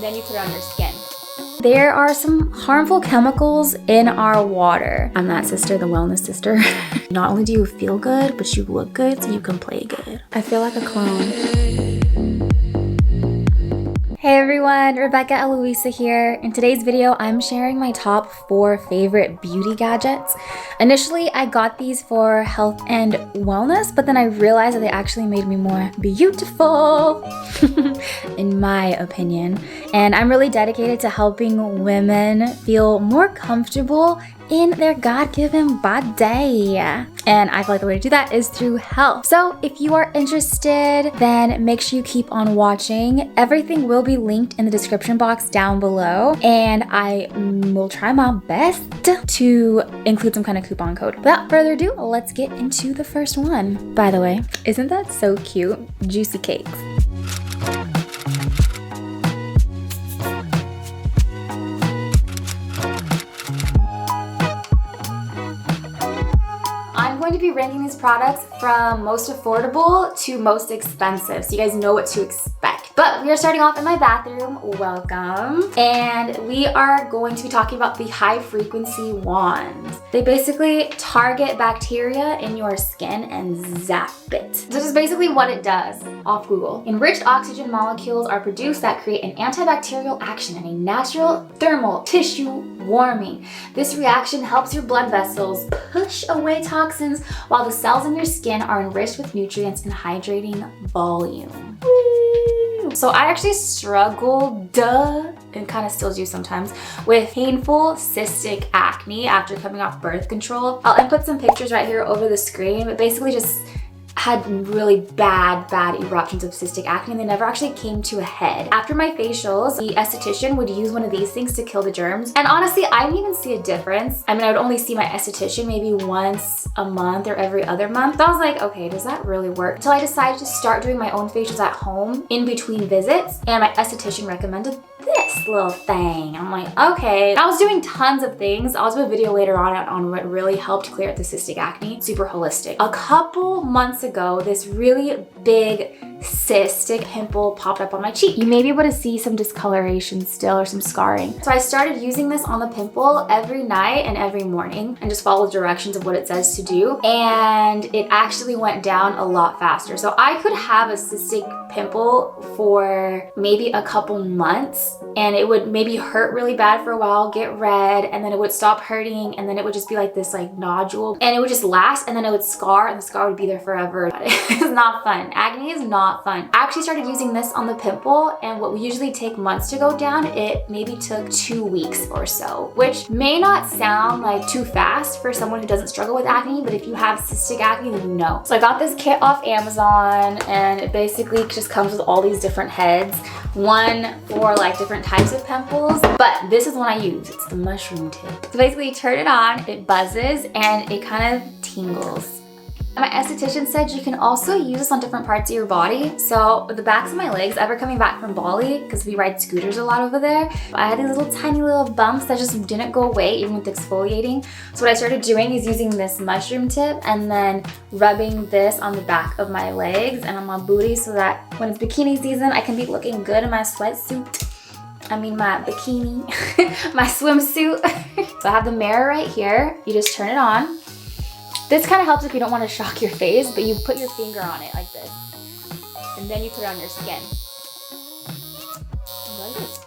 and then you put it on your skin. There are some harmful chemicals in our water. I'm that sister, the wellness sister. Not only do you feel good, but you look good so you can play good. I feel like a clone. Hey everyone, Rebecca Eloisa here. In today's video, I'm sharing my top 4 favorite beauty gadgets. Initially, I got these for health and wellness, but then I realized that they actually made me more beautiful, in my opinion. And I'm really dedicated to helping women feel more comfortable in their God-given body. And I feel like the way to do that is through health. So if you are interested, then make sure you keep on watching. Everything will be linked in the description box down below, and I will try my best to include some kind of coupon code. Without further ado, let's get into the first one. By the way, isn't that so cute? Juicy cakes. I'm going to be ranking these products from most affordable to most expensive, so you guys know what to expect. But we are starting off in my bathroom. Welcome. And we are going to be talking about the high frequency wands. They basically target bacteria in your skin and zap it. So this is basically what it does off Google. Enriched oxygen molecules are produced that create an antibacterial action and a natural thermal tissue warming. This reaction helps your blood vessels push away toxins while the cells in your skin are enriched with nutrients and hydrating volume. So I actually struggled, and kind of still do sometimes, with painful cystic acne after coming off birth control. I'll input some pictures right here over the screen, but basically just had really bad eruptions of cystic acne, and they never actually came to a head. After my facials, the esthetician would use one of these things to kill the germs. And honestly, I didn't even see a difference. I mean, I would only see my esthetician maybe once a month or every other month. So I was like, okay, does that really work? Until I decided to start doing my own facials at home in between visits, and my esthetician recommended this little thing. I'm like, okay. I was doing tons of things. I'll do a video later on what really helped clear up the cystic acne. Super holistic. A couple months ago, this really big cystic pimple popped up on my cheek. You may be able to see some discoloration still or some scarring. So I started using this on the pimple every night and every morning and just follow the directions of what it says to do. And it actually went down a lot faster. So I could have a cystic pimple for maybe a couple months, and it would maybe hurt really bad for a while, get red, and then it would stop hurting, and then it would just be like this like nodule, and it would just last, and then it would scar, and the scar would be there forever. It's not fun. Acne is not fun. I actually started using this on the pimple, and what would usually take months to go down, it maybe took 2 weeks or so, which may not sound like too fast for someone who doesn't struggle with acne, but if you have cystic acne, then you know. So I got this kit off Amazon, and it basically just comes with all these different heads. One for like different types of pimples, but this is one I use. It's the mushroom tip. So basically you turn it on, it buzzes, and it kind of tingles. My esthetician said you can also use this on different parts of your body. So the backs of my legs, ever coming back from Bali, because we ride scooters a lot over there, I had these little tiny little bumps that just didn't go away even with exfoliating. So what I started doing is using this mushroom tip and then rubbing this on the back of my legs and on my booty so that when it's bikini season, I can be looking good in my sweatsuit. I mean my bikini, my swimsuit. So I have the mirror right here. You just turn it on. This kind of helps if you don't want to shock your face, but you put your finger on it like this. And then you put it on your skin. Like this.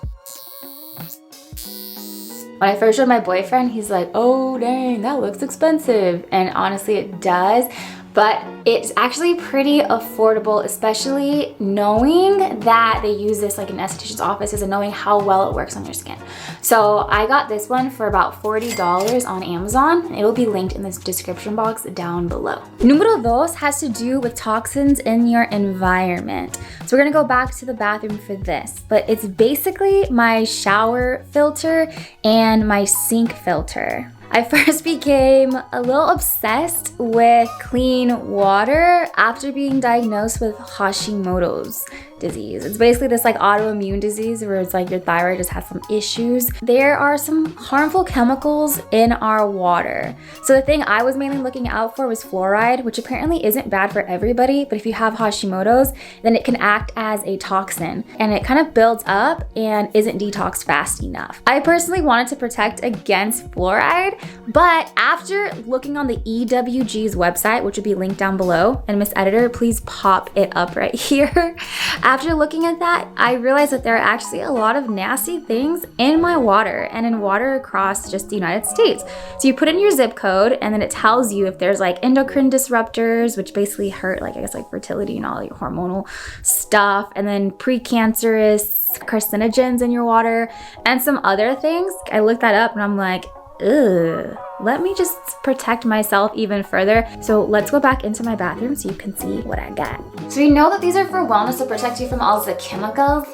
When I first showed my boyfriend, he's like, oh dang, that looks expensive. And honestly, it does. But it's actually pretty affordable, especially knowing that they use this like in esthetician's offices and knowing how well it works on your skin. So I got this one for about $40 on Amazon. It will be linked in this description box down below. Numero dos has to do with toxins in your environment. So we're gonna go back to the bathroom for this, but it's basically my shower filter and my sink filter. I first became a little obsessed with clean water after being diagnosed with Hashimoto's. disease. It's basically this like autoimmune disease where it's like your thyroid just has some issues. There are some harmful chemicals in our water. So the thing I was mainly looking out for was fluoride, which apparently isn't bad for everybody, but if you have Hashimoto's, then it can act as a toxin and it kind of builds up and isn't detoxed fast enough. I personally wanted to protect against fluoride, but after looking on the EWG's website, which would be linked down below, and Miss Editor, please pop it up right here. After looking at that, I realized that there are actually a lot of nasty things in my water and in water across just the United States. So you put in your zip code and then it tells you if there's like endocrine disruptors, which basically hurt like I guess like fertility and all your hormonal stuff, and then precancerous carcinogens in your water and some other things. I looked that up and I'm like, ugh, let me just protect myself even further. So let's go back into my bathroom so you can see what I got. So we know that these are for wellness to protect you from all the chemicals,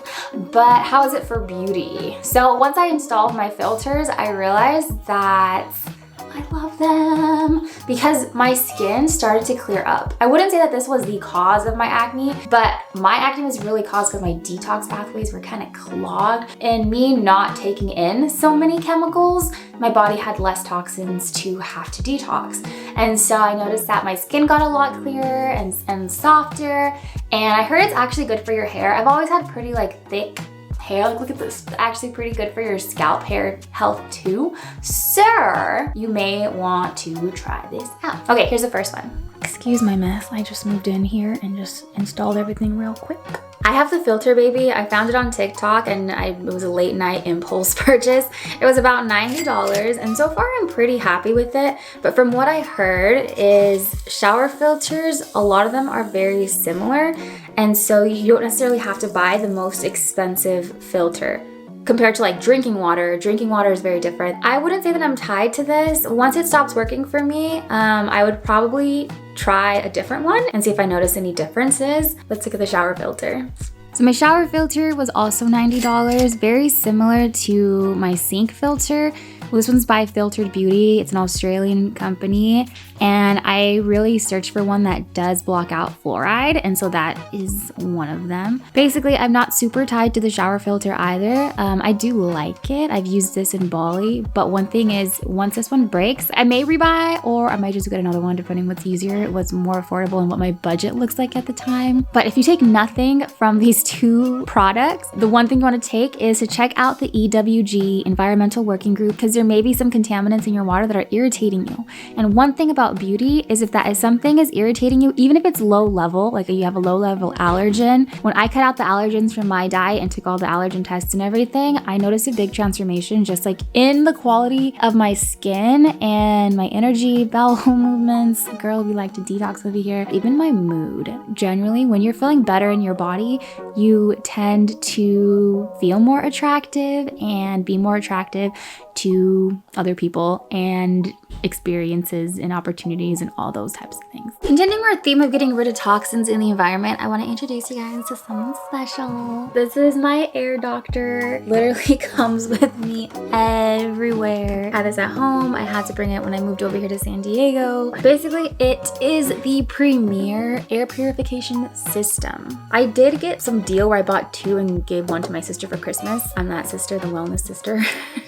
but how is it for beauty? So once I installed my filters, I realized that I love them because my skin started to clear up. I wouldn't say that this was the cause of my acne, but my acne was really caused because my detox pathways were kind of clogged, and me not taking in so many chemicals, my body had less toxins to have to detox. And so I noticed that my skin got a lot clearer and softer, and I heard it's actually good for your hair. I've always had pretty like thick hair. Like, look at this. It's actually pretty good for your scalp hair health too. So you may want to try this out. Okay, here's the first one. Excuse my mess. I just moved in here and just installed everything real quick. I have the filter baby. I found it on TikTok and it was a late night impulse purchase. It was about $90 and so far I'm pretty happy with it. But from what I heard is shower filters, a lot of them are very similar, and so you don't necessarily have to buy the most expensive filter. Compared to like drinking water is very different. I wouldn't say that I'm tied to this. Once it stops working for me, I would probably try a different one and see if I notice any differences. Let's look at the shower filter. So my shower filter was also $90, very similar to my sink filter. Well, this one's by Filtered Beauty. It's an Australian company, and I really searched for one that does block out fluoride, and so that is one of them. Basically, I'm not super tied to the shower filter either. I do like it. I've used this in Bali, but one thing is, once this one breaks, I may rebuy, or I might just get another one depending what's easier, what's more affordable, and what my budget looks like at the time. But if you take nothing from these two products, the one thing you want to take is to check out the EWG Environmental Working Group, because there may be some contaminants in your water that are irritating you. And one thing about beauty is if that is something is irritating you, even if it's low level, like you have a low level allergen, when I cut out the allergens from my diet and took all the allergen tests and everything, I noticed a big transformation just like in the quality of my skin and my energy, bowel movements. Girl, we like to detox over here. Even my mood. Generally, when you're feeling better in your body, you tend to feel more attractive and be more attractive to other people and experiences and opportunities and all those types of things. Continuing our theme of getting rid of toxins in the environment, I want to introduce you guys to someone special. This is my air doctor. Literally comes with me everywhere. I had this at home. I had to bring it when I moved over here to San Diego. Basically, it is the premier air purification system. I did get some deal where I bought two and gave one to my sister for Christmas. I'm that sister, the wellness sister.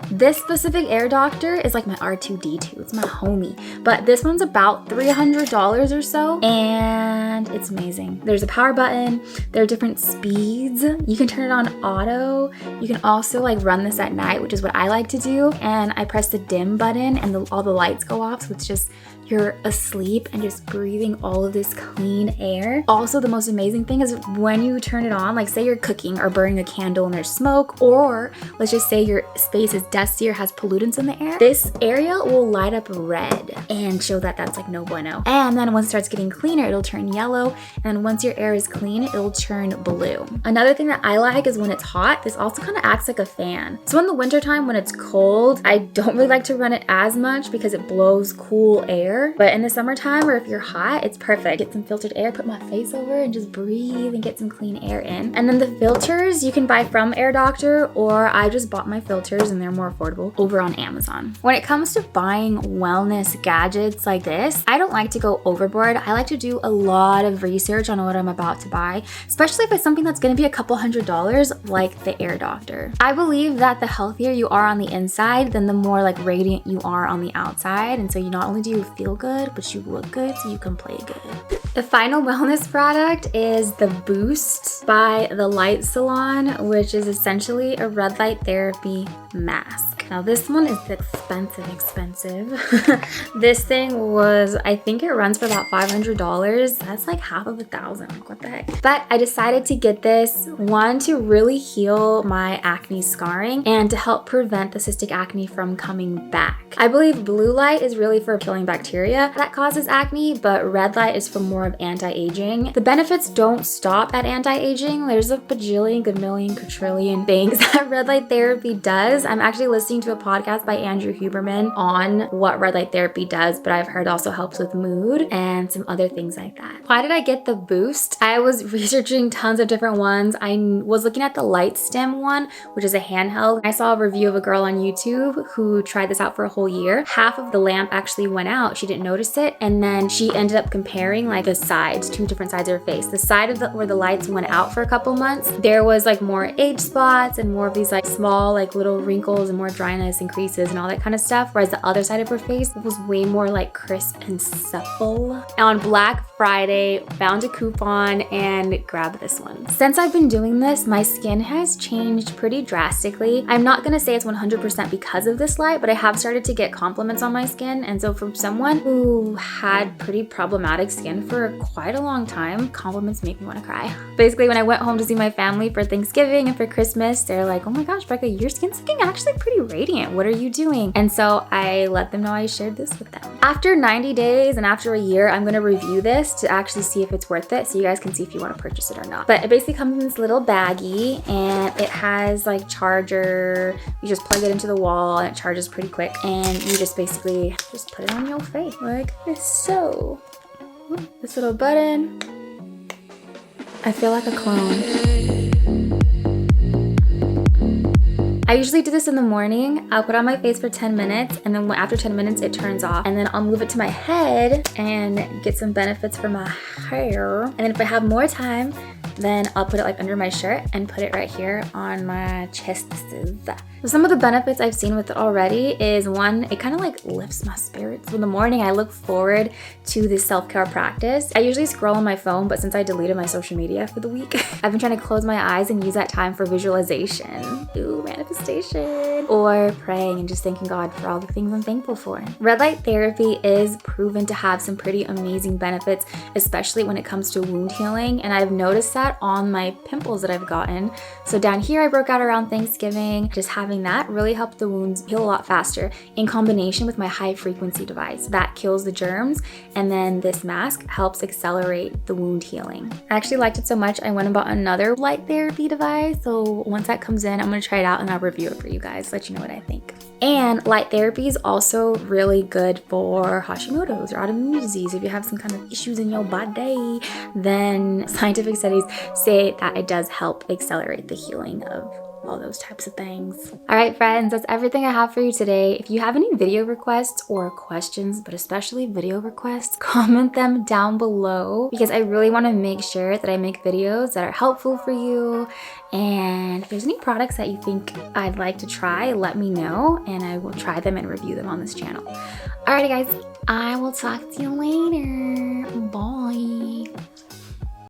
This specific air doctor is like my R2D2. It's my homie. But this one's about $300 or so, and it's amazing. There's a power button. There are different speeds. You can turn it on auto. You can also like run this at night, which is what I like to do. And I press the dim button and all the lights go off. So it's just you're asleep and just breathing all of this clean air. Also, the most amazing thing is when you turn it on, like say you're cooking or burning a candle and there's smoke, or let's just say your space is dusty or has pollutants in the air, this area will light up red and show that that's like no bueno. And then once it starts getting cleaner, it'll turn yellow. And once your air is clean, it'll turn blue. Another thing that I like is when it's hot, this also kind of acts like a fan. So in the wintertime when it's cold, I don't really like to run it as much because it blows cool air. air. But in the summertime or if you're hot, it's perfect. Get some filtered air, put my face over and just breathe and get some clean air in. And then the filters you can buy from Air Doctor, or I just bought my filters and they're more affordable over on Amazon. When it comes to buying wellness gadgets like this, I don't like to go overboard. I like to do a lot of research on what I'm about to buy, especially if it's something that's gonna be a couple $100s like the Air Doctor. I believe that the healthier you are on the inside, then the more like radiant you are on the outside. And so you not only do you feel good, but you look good so you can play good. The final wellness product is the Boost by The Light Salon, which is essentially a red light therapy mask. Now this one is expensive. This thing was, I think it runs for about $500. That's like half of $1,000, like what the heck. But I decided to get this, one, to really heal my acne scarring and to help prevent the cystic acne from coming back. I believe blue light is really for killing bacteria that causes acne, but red light is for more of anti-aging. The benefits don't stop at anti-aging. There's a bajillion, gamillion, quadrillion things that red light therapy does. I'm actually listening to a podcast by Andrew Huberman on what red light therapy does, but I've heard also helps with mood and some other things like that. Why did I get the Boost? I was researching tons of different ones. I was looking at the Light Stem one, which is a handheld. I saw a review of a girl on YouTube who tried this out for a whole year. Half of the lamp actually went out. She didn't notice it. And then she ended up comparing like the sides, two different sides of her face. The side of where the lights went out for a couple months, there was like more age spots and more of these like small like little wrinkles and more dryness and creases and all that kind of stuff. Whereas the other side of her face was way more like crisp and supple. On Black Friday, found a coupon and grabbed this one. Since I've been doing this, my skin has changed pretty drastically. I'm not gonna say it's 100% because of this light, but I have started to get compliments on my skin. And so from someone who had pretty problematic skin for quite a long time, compliments make me want to cry. Basically, when I went home to see my family for Thanksgiving and for Christmas, they're like, oh my gosh, Becca, your skin's looking actually pretty radiant. What are you doing? And so I let them know I shared this with them. After 90 days and after a year, I'm going to review this to actually see if it's worth it, so you guys can see if you want to purchase it or not. But it basically comes in this little baggie and it has like charger. You just plug it into the wall and it charges pretty quick, and you just basically just put it on your face like so. This little button. I feel like a clone. I usually do this in the morning. I'll put it on my face for 10 minutes, and then after 10 minutes it turns off, and then I'll move it to my head and get some benefits for my hair. And then if I have more time, then I'll put it like under my shirt and put it right here on my chest. So some of the benefits I've seen with it already is, one, it kind of like lifts my spirits. So in the morning, I look forward to this self-care practice. I usually scroll on my phone, but since I deleted my social media for the week, I've been trying to close my eyes and use that time for visualization. Ooh, manifestation. Or praying and just thanking God for all the things I'm thankful for. Red light therapy is proven to have some pretty amazing benefits, especially when it comes to wound healing. And I've noticed that on my pimples that I've gotten. So down here, I broke out around Thanksgiving. Just having that really helped the wounds heal a lot faster, in combination with my high frequency device that kills the germs, and then this mask helps accelerate the wound healing. I actually liked it so much I went and bought another light therapy device, so once that comes in, I'm going to try it out and I'll review it for you guys, let you know what I think. And light therapy is also really good for Hashimoto's or autoimmune disease. If you have some kind of issues in your body, then scientific studies say that it does help accelerate the healing of all those types of things. All right, friends, that's everything I have for you today. If you have any video requests or questions, but especially video requests, comment them down below, because I really want to make sure that I make videos that are helpful for you. And if there's any products that you think I'd like to try, let me know and I will try them and review them on this channel. Alrighty guys, I will talk to you later. Bye.